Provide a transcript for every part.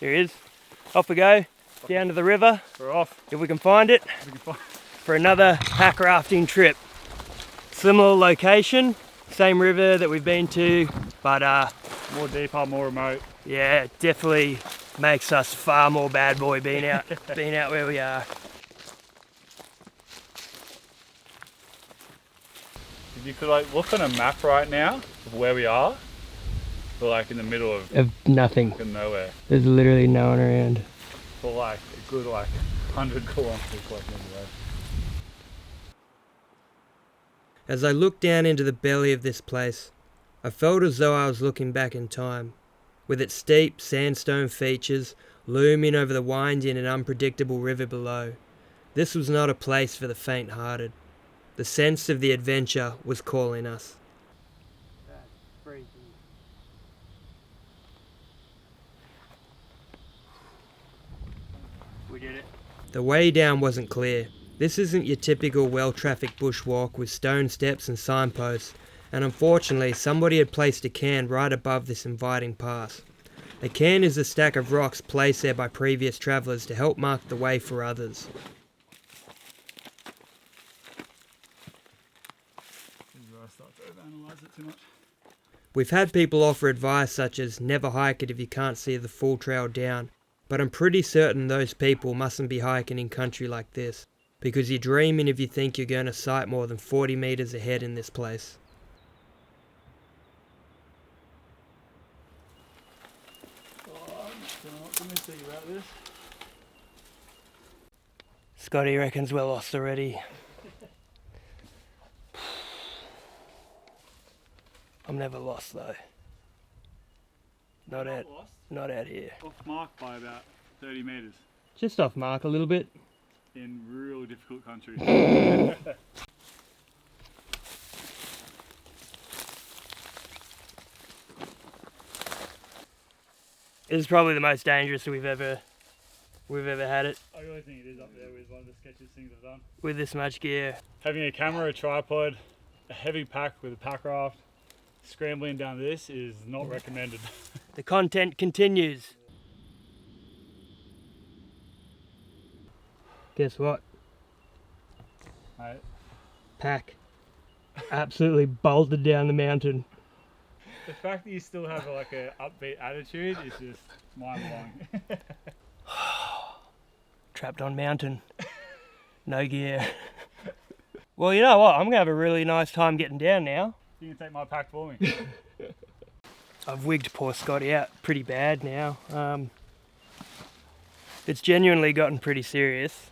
Here he is. Off we go, down to the river. We're off. If we can find it, for another pack rafting trip. Similar location, same river that we've been to, but more deeper, more remote. Yeah, it definitely makes us far more bad boy being out where we are. If you could like look on a map right now of where we are, we're like in the middle Of nothing. Nowhere. There's literally no one around. For like a good 100 kilometers like anyway. As I looked down into the belly of this place, I felt as though I was looking back in time, with its steep sandstone features looming over the winding and unpredictable river below. This was not a place for the faint-hearted. The sense of the adventure was calling us. That's freaky. We did it. The way down wasn't clear. This isn't your typical well-trafficked bushwalk with stone steps and signposts, and unfortunately somebody had placed a cairn right above this inviting pass. A cairn is a stack of rocks placed there by previous travellers to help mark the way for others. We've had people offer advice such as never hike it if you can't see the full trail down, but I'm pretty certain those people mustn't be hiking in country like this, because you're dreaming if you think you're going to sight more than 40 metres ahead in this place. Scotty reckons we're lost already. I'm never lost though. Not out here. Off mark by about 30 metres. Just off mark a little bit. In real difficult country. This is probably the most dangerous we've ever had it. I really think it is up there with one of the sketchiest things I've done. With this much gear. Having a camera, a tripod, a heavy pack with a pack raft, scrambling down this is not recommended. The content continues. Guess what? Mate. Pack. Absolutely bolted down the mountain. The fact that you still have like a upbeat attitude is just mind-blowing. Trapped on mountain. No gear. Well, you know what? I'm going to have a really nice time getting down now. You can take my pack for me. I've wigged poor Scotty out pretty bad now. It's genuinely gotten pretty serious.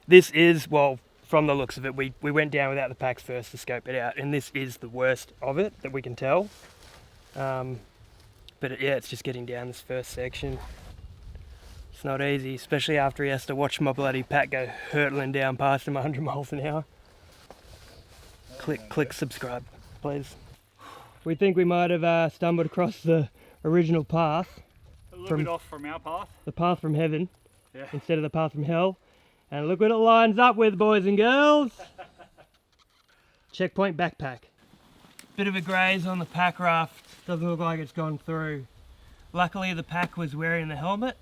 This is, well, from the looks of it, we went down without the packs first to scope it out, and this is the worst of it that we can tell. But yeah, it's just getting down this first section. It's not easy, especially after he has to watch my bloody pack go hurtling down past him 100 miles an hour. Click subscribe, please. We think we might have stumbled across the original path. A little bit off from our path. The path from heaven, yeah. Instead of the path from hell. And look what it lines up with, boys and girls. Checkpoint backpack. Bit of a graze on the pack raft. Doesn't look like it's gone through. Luckily the pack was wearing the helmet.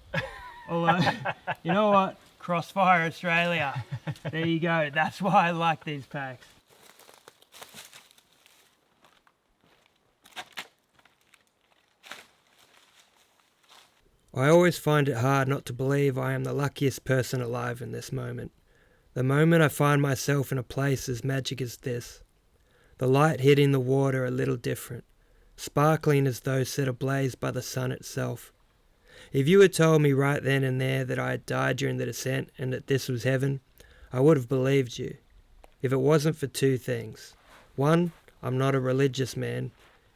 Although, you know what? Crossfire Australia. There you go. That's why I like these packs. I always find it hard not to believe I am the luckiest person alive in this moment. The moment I find myself in a place as magic as this. The light hitting the water a little different, sparkling as though set ablaze by the sun itself. If you had told me right then and there that I had died during the descent and that this was heaven, I would have believed you. If it wasn't for two things. One, I'm not a religious man,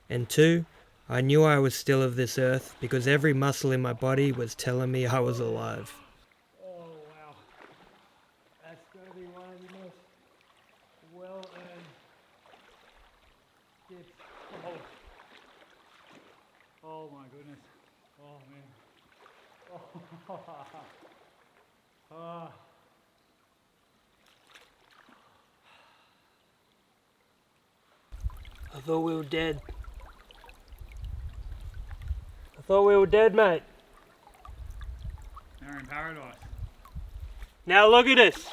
and two, I knew I was still of this earth because every muscle in my body was telling me I was alive. Oh wow, that's going to be one of the most well-earned dips. Oh my goodness, oh man. Oh. I thought we were dead. I thought we were dead, mate. We're in paradise. Now look at us.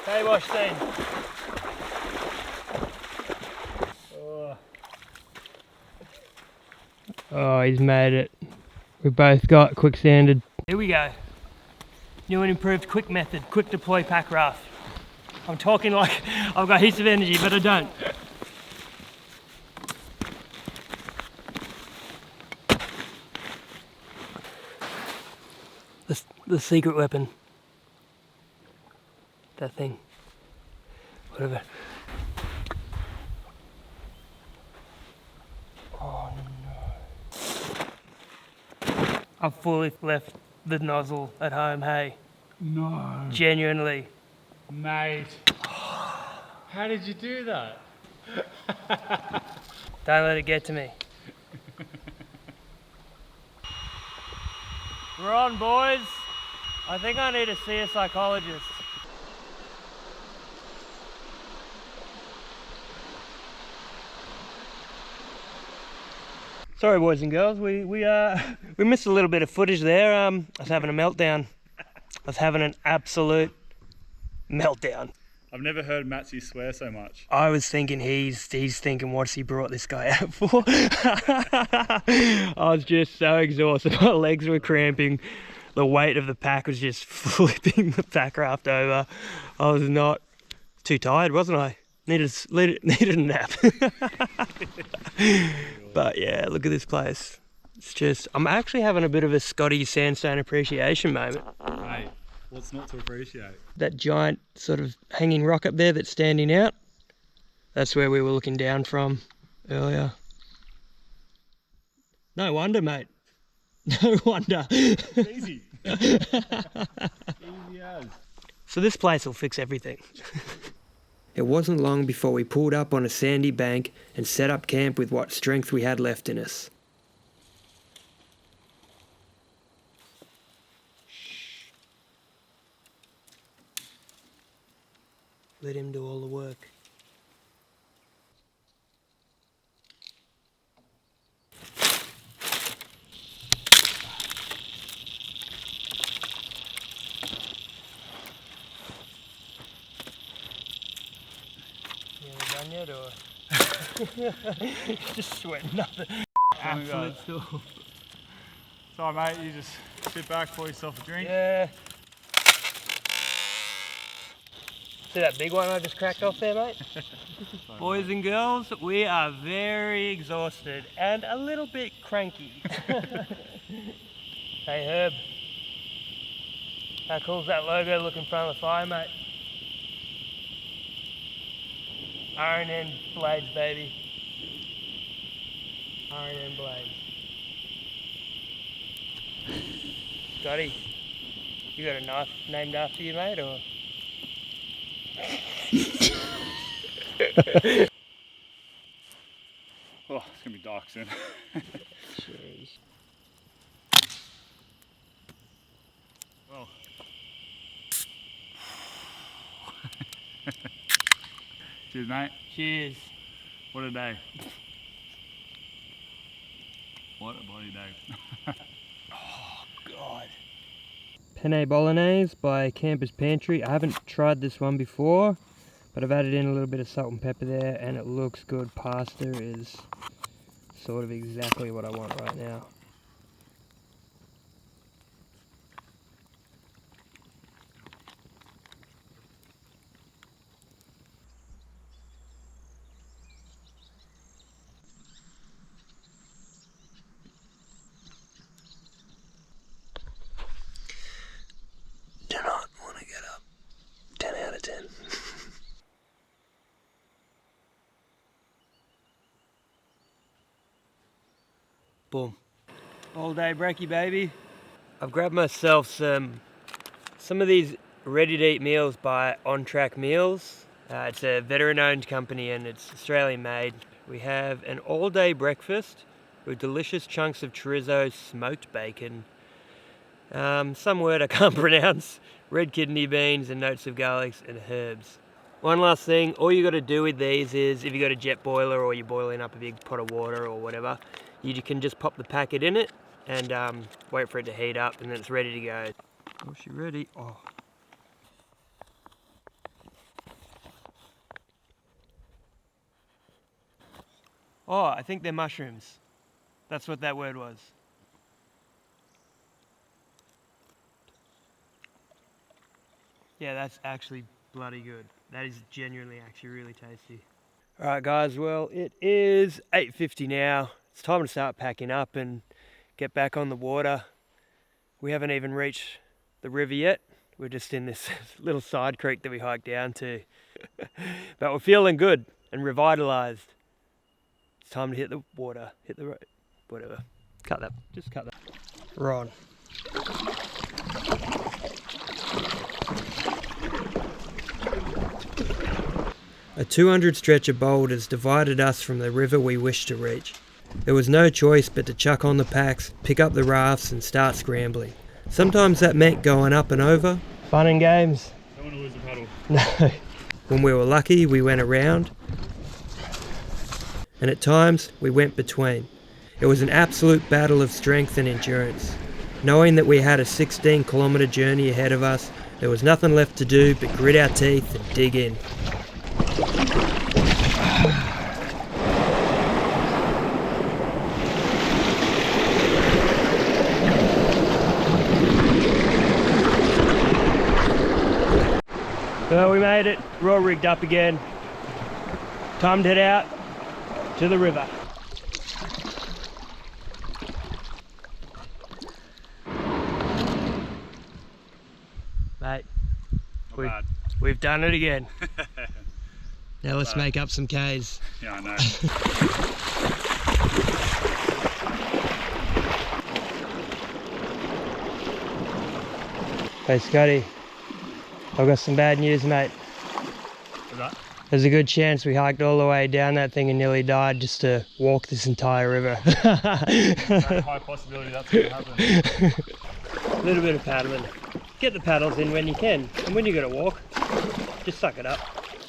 Hey, wash scene. Oh, he's made it. We both got quick sanded. Here we go. New and improved quick method, quick deploy pack raft. I'm talking like I've got heaps of energy, but I don't. The secret weapon. That thing. Whatever. Oh no. I've fully left the nozzle at home, hey. No. Genuinely. Mate. How did you do that? Don't let it get to me. We're on, boys. I think I need to see a psychologist. Sorry, boys and girls. We missed a little bit of footage there. I was having a meltdown. I was having an absolute meltdown. I've never heard Matsy swear so much. I was thinking he's thinking, what's he brought this guy out for? I was just so exhausted. My legs were cramping. The weight of the pack was just flipping the pack raft over. I was not too tired, wasn't I? Needed a nap. But yeah, look at this place. It's just, I'm actually having a bit of a Scotty sandstone appreciation moment. Mate, what's not to appreciate? That giant sort of hanging rock up there that's standing out, that's where we were looking down from earlier. No wonder, mate. No wonder. Easy. Easy as. So this place will fix everything. It wasn't long before we pulled up on a sandy bank and set up camp with what strength we had left in us. Let him do all the work. Done yet, or just sweating nothing. Absolute storm. Sorry, mate. You just sit back, pour yourself a drink. Yeah. See that big one I just cracked off there, mate? Boys and girls, we are very exhausted and a little bit cranky. Hey Herb, how cool's that logo look in front of the fire, mate? R&N blades, baby. R&N blades. Scotty, you got a knife named after you, mate, or? Oh, it's gonna be dark soon. Jeez. Oh. Cheers, mate. Cheers. What a day. What a bloody day. Oh, God. Penne Bolognese by Campers Pantry. I haven't tried this one before, but I've added in a little bit of salt and pepper there, and it looks good. Pasta is sort of exactly what I want right now. Do not want to get up. 10 out of 10. Boom. All day brekkie, baby. I've grabbed myself some of these ready-to-eat meals by On Track Meals. It's a veteran-owned company and it's Australian-made. We have an all-day breakfast with delicious chunks of chorizo, smoked bacon, some word I can't pronounce, red kidney beans and notes of garlic and herbs. One last thing, all you got to do with these is, if you got a jet boiler or you're boiling up a big pot of water or whatever, you can just pop the packet in it and wait for it to heat up, and then it's ready to go. Oh, she ready? Oh. Oh, I think they're mushrooms. That's what that word was. Yeah, that's actually bloody good. That is genuinely actually really tasty. Alright guys, well it is 8:50 now. It's time to start packing up and get back on the water. We haven't even reached the river yet. We're just in this little side creek that we hiked down to. But we're feeling good and revitalized. It's time to hit the water, hit the road, whatever. Cut that, just cut that. We're on. A 200 stretch of boulders divided us from the river we wished to reach. There was no choice but to chuck on the packs, pick up the rafts and start scrambling. Sometimes that meant going up and over. Fun and games. Don't want to lose the paddle. No. When we were lucky, we went around. And at times, we went between. It was an absolute battle of strength and endurance. Knowing that we had a 16-kilometre journey ahead of us, there was nothing left to do but grit our teeth and dig in. Well, we made it. We're all rigged up again. Time to head out to the river. Mate, we've done it again. Now let's make up some Ks. Yeah, I know. Hey Scotty, I've got some bad news, mate. What's that? There's a good chance we hiked all the way down that thing and nearly died just to walk this entire river. Very high possibility that's going to happen. A little bit of paddling. Get the paddles in when you can, and when you got to walk, just suck it up.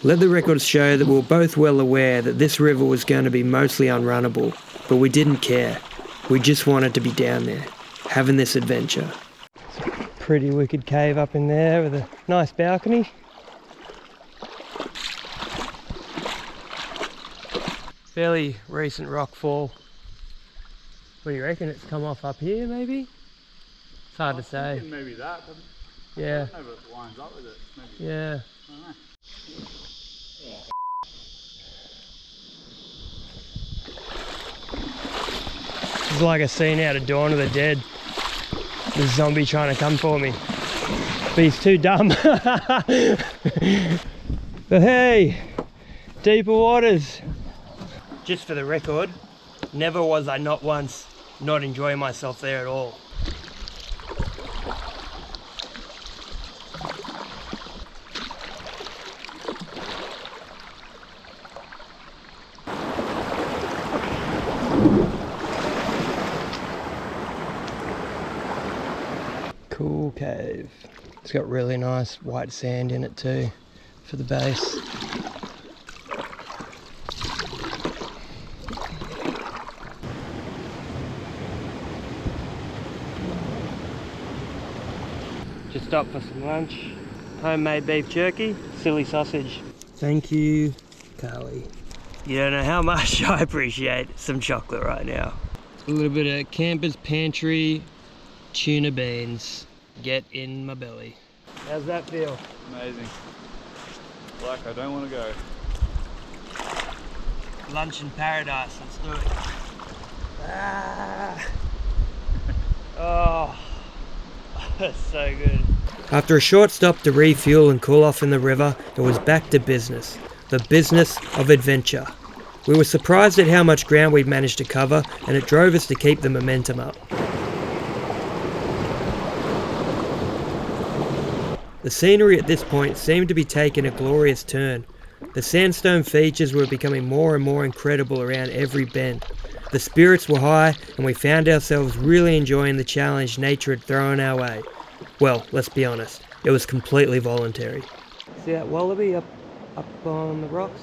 Let the records show that we were both well aware that this river was going to be mostly unrunnable, but we didn't care. We just wanted to be down there, having this adventure. Pretty wicked cave up in there with a nice balcony. Fairly recent rock fall. What do you reckon? It's come off up here maybe? It's hard to say. Maybe that, but yeah. I don't know if it lines up with it. Maybe. Yeah. I don't know. It's like a scene out of Dawn of the Dead. The zombie trying to come for me. But he's too dumb. But hey, deeper waters. Just for the record, never was I not once not enjoying myself there at all. Cool cave. It's got really nice white sand in it too for the base. Just stopped for some lunch. Homemade beef jerky, silly sausage. Thank you, Carly. You don't know how much I appreciate some chocolate right now. A little bit of Camper's Pantry tuna beans. Get in my belly. How's that feel? Amazing. Like I don't want to go. Lunch in paradise, let's do it. Ah. Oh, that's so good. After a short stop to refuel and cool off in the river, it was back to business. The business of adventure. We were surprised at how much ground we'd managed to cover, and it drove us to keep the momentum up. The scenery at this point seemed to be taking a glorious turn. The sandstone features were becoming more and more incredible around every bend. The spirits were high, and we found ourselves really enjoying the challenge nature had thrown our way. Well, let's be honest, it was completely voluntary. See that wallaby up on the rocks?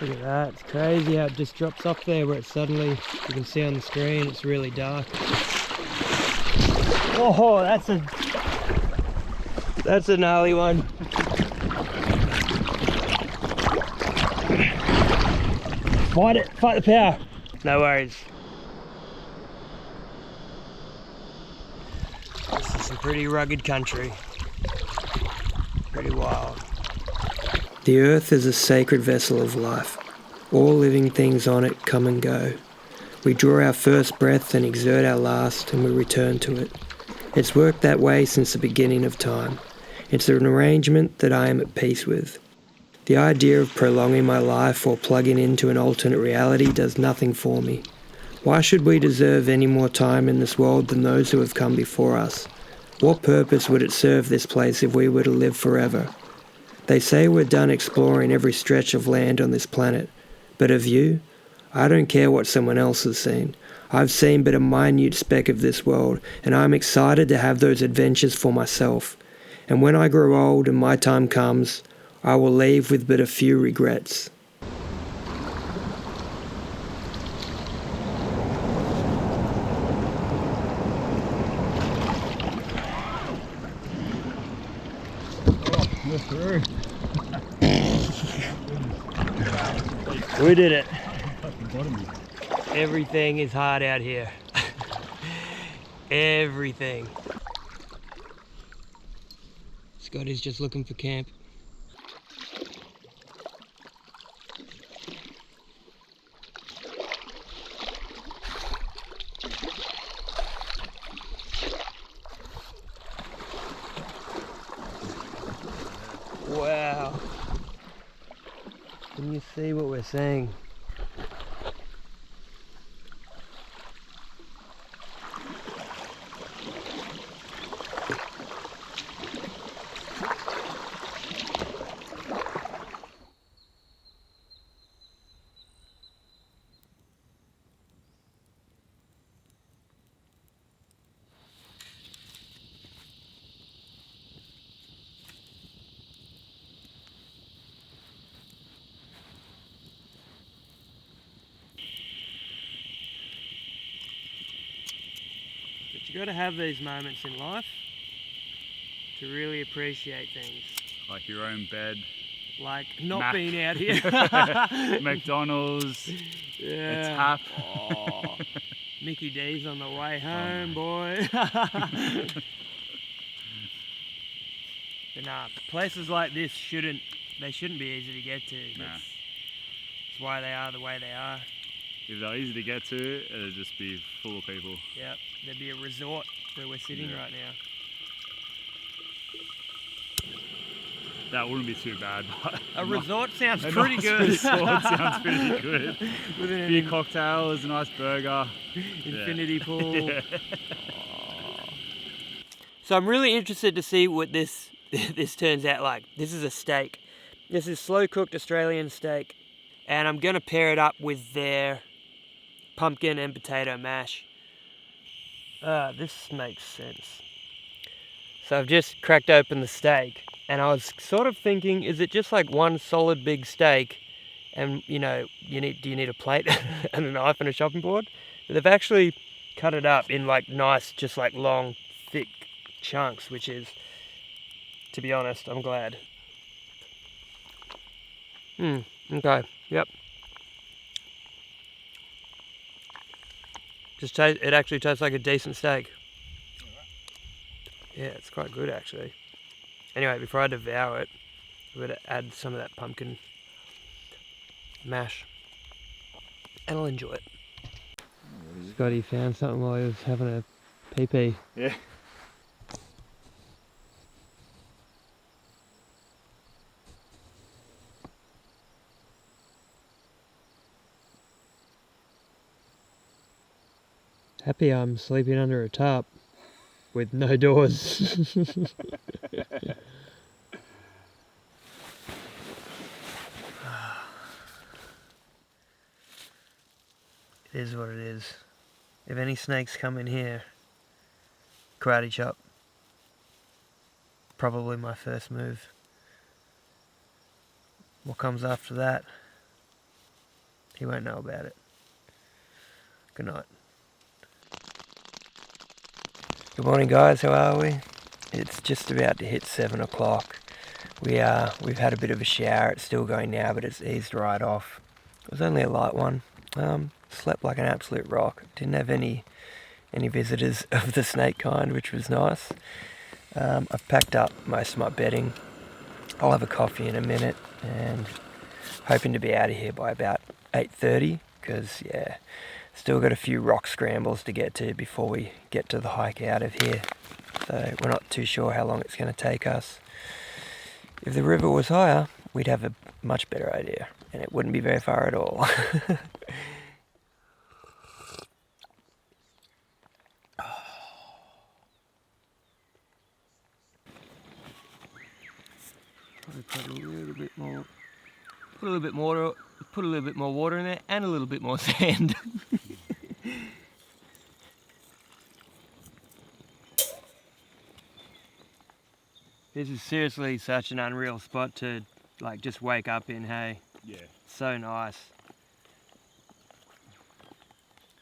Look at that, it's crazy how it just drops off there where it suddenly, you can see on the screen, it's really dark. Oh, that's a gnarly one. Fight it, fight the power. No worries. This is some pretty rugged country. Pretty wild. The earth is a sacred vessel of life. All living things on it come and go. We draw our first breath and exert our last, and we return to it. It's worked that way since the beginning of time. It's an arrangement that I am at peace with. The idea of prolonging my life or plugging into an alternate reality does nothing for me. Why should we deserve any more time in this world than those who have come before us? What purpose would it serve this place if we were to live forever? They say we're done exploring every stretch of land on this planet. But of you? I don't care what someone else has seen. I've seen but a minute speck of this world, and I'm excited to have those adventures for myself. And when I grow old and my time comes, I will leave with but a few regrets. We did it. Everything is hard out here. Everything. Scotty's just looking for camp. Wow. Can you see what we're seeing? But you got to have these moments in life to really appreciate things. Like your own bed. Like not Mac. being out here. McDonald's. Yeah. A tap. Oh, Mickey D's on the way home, boy. But nah, places like this shouldn't be easy to get to. Nah. That's why they are the way they are. If they're easy to get to, it'd just be full of people. Yep, there'd be a resort where we're sitting right now. That wouldn't be too bad. But A resort sounds pretty good. Resort sounds pretty good. With A few cocktails, a nice burger. Infinity pool. Yeah. Oh. So I'm really interested to see what this turns out like. This is a steak. This is slow cooked Australian steak, and I'm gonna pair it up with their pumpkin and potato mash. This makes sense. So I've just cracked open the steak, and I was sort of thinking, is it just like one solid big steak, and you know, do you need a plate and a knife and a chopping board? But they've actually cut it up in like nice, just like long, thick chunks, which is, to be honest, I'm glad. Okay, yep. It actually tastes like a decent steak. Yeah, it's quite good actually. Anyway, before I devour it, I'm going to add some of that pumpkin mash, and I'll enjoy it. Scotty found something while he was having a pee-pee. Yeah. Happy I'm sleeping under a tarp with no doors. It is what it is. If any snakes come in here, karate chop. Probably my first move. What comes after that? He won't know about it. Good night. Good morning, guys. How are we? It's just about to hit 7 o'clock. We've had a bit of a shower. It's still going now, but it's eased right off. It was only a light one. Slept like an absolute rock. Didn't have any visitors of the snake kind, which was nice. I've packed up most of my bedding. I'll have a coffee in a minute and hoping to be out of here by about 8:30 because, yeah, still got a few rock scrambles to get to before we get to the hike out of here. So we're not too sure how long it's going to take us. If the river was higher, we'd have a much better idea, and it wouldn't be very far at all. Probably put a little bit more. Put a little bit more water in there, and a little bit more sand. This is seriously such an unreal spot to like just wake up in, hey? Yeah. So nice.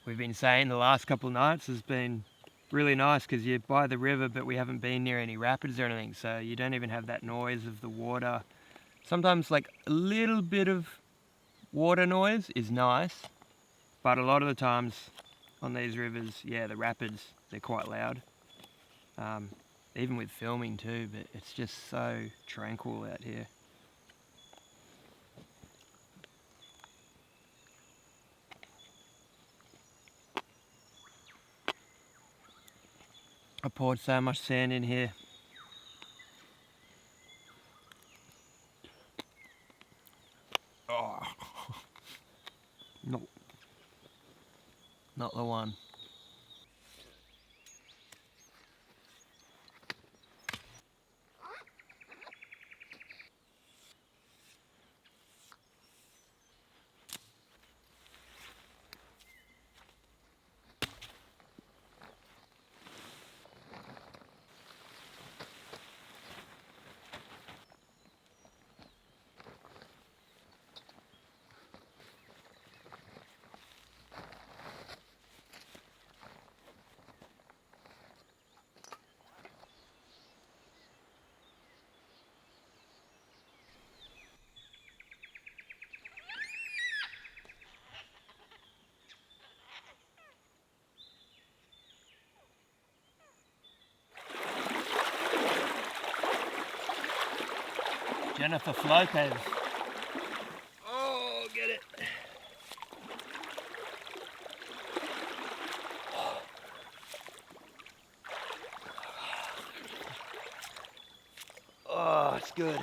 We've been saying the last couple of nights has been really nice because you're by the river, but we haven't been near any rapids or anything, so you don't even have that noise of the water. Sometimes like a little bit of water noise is nice, but a lot of the times on these rivers, yeah, the rapids, they're quite loud. Even with filming too, but it's just so tranquil out here. I poured so much sand in here. Oh. Nope. Not the one. Jennifer Lopez. Oh, get it. Oh, it's good.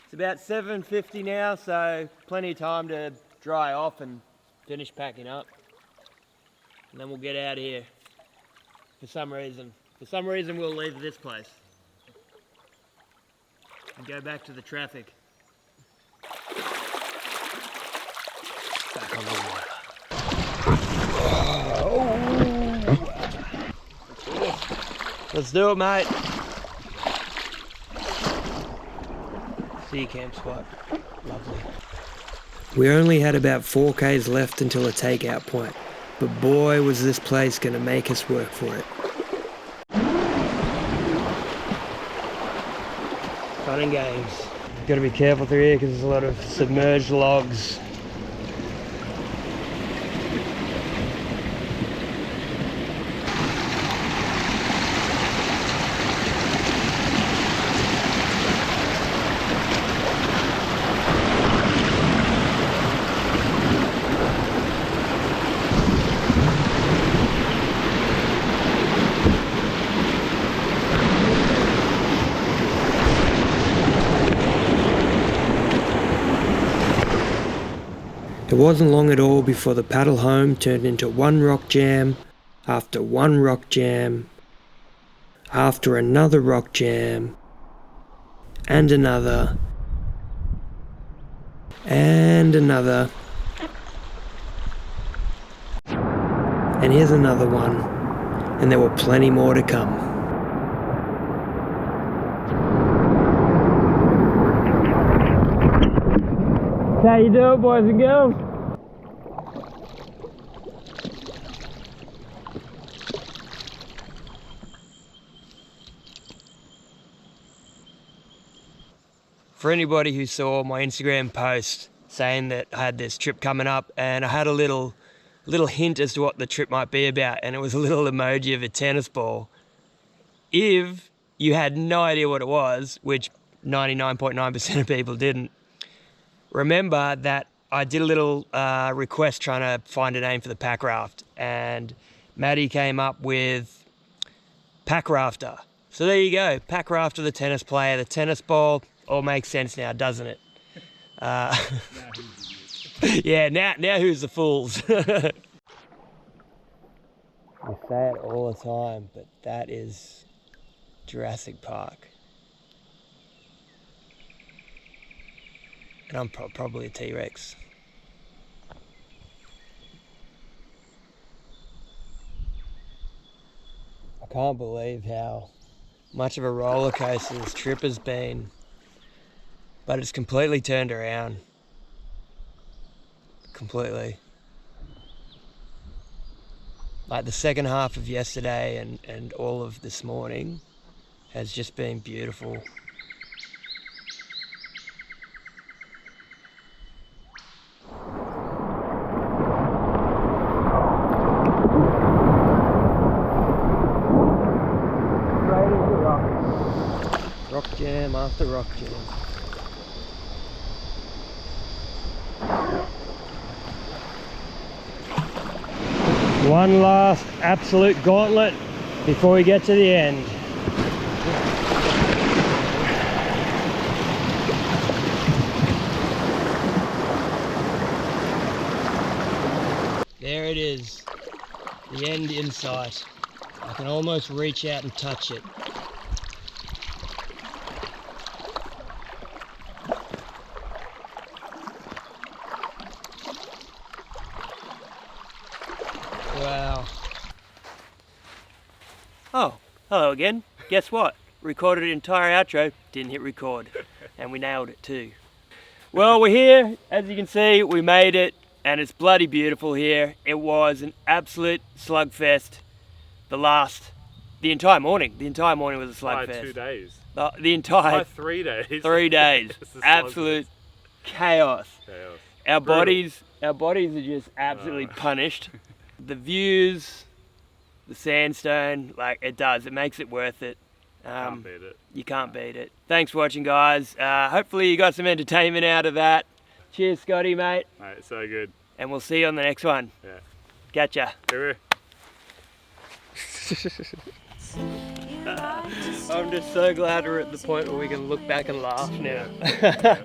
It's about 7:50 now, so plenty of time to dry off and finish packing up, and then we'll get out of here. For some reason we'll leave this place and go back to the traffic. Back on the water. Oh. Let's do it, mate. See your camp spot. Lovely. We only had about 4 k's left until a takeout point, but boy was this place going to make us work for it. Fun and games. Got to be careful through here because there's a lot of submerged logs. It wasn't long at all before the paddle home turned into one rock jam after one rock jam after another rock jam and another and another, and here's another one, and there were plenty more to come. How you doing, boys and girls? For anybody who saw my Instagram post saying that I had this trip coming up, and I had a little hint as to what the trip might be about, and it was a little emoji of a tennis ball. If you had no idea what it was, which 99.9% of people didn't, remember that I did a little request trying to find a name for the pack raft, and Maddie came up with pack rafter. So there you go, pack rafter, the tennis player, the tennis ball, all makes sense now, doesn't it? Yeah, now who's the fools? We say it all the time, but that is Jurassic Park. And I'm probably a T-Rex. I can't believe how much of a roller coaster this trip has been, but it's completely turned around. Completely. Like the second half of yesterday and all of this morning has just been beautiful. Rock jam after rock jam. One last absolute gauntlet before we get to the end. There it is, the end in sight. I can almost reach out and touch it. Wow. Oh, hello again. Guess what? Recorded an entire outro, didn't hit record. And we nailed it too. Well, we're here. As you can see, we made it. And it's bloody beautiful here. It was an absolute slugfest. The entire morning. The entire morning was a slugfest. 2 days. The entire 3 days. 3 days. Absolute chaos. Our bodies are just absolutely punished. The views, the sandstone, like it makes it worth it. Can't beat it. You can't beat it. Thanks for watching, guys. Hopefully you got some entertainment out of that. Cheers, Scotty, mate. Mate, so good. And we'll see you on the next one. Yeah. Catcha. I'm just so glad we're at the point where we can look back and laugh now. Yeah.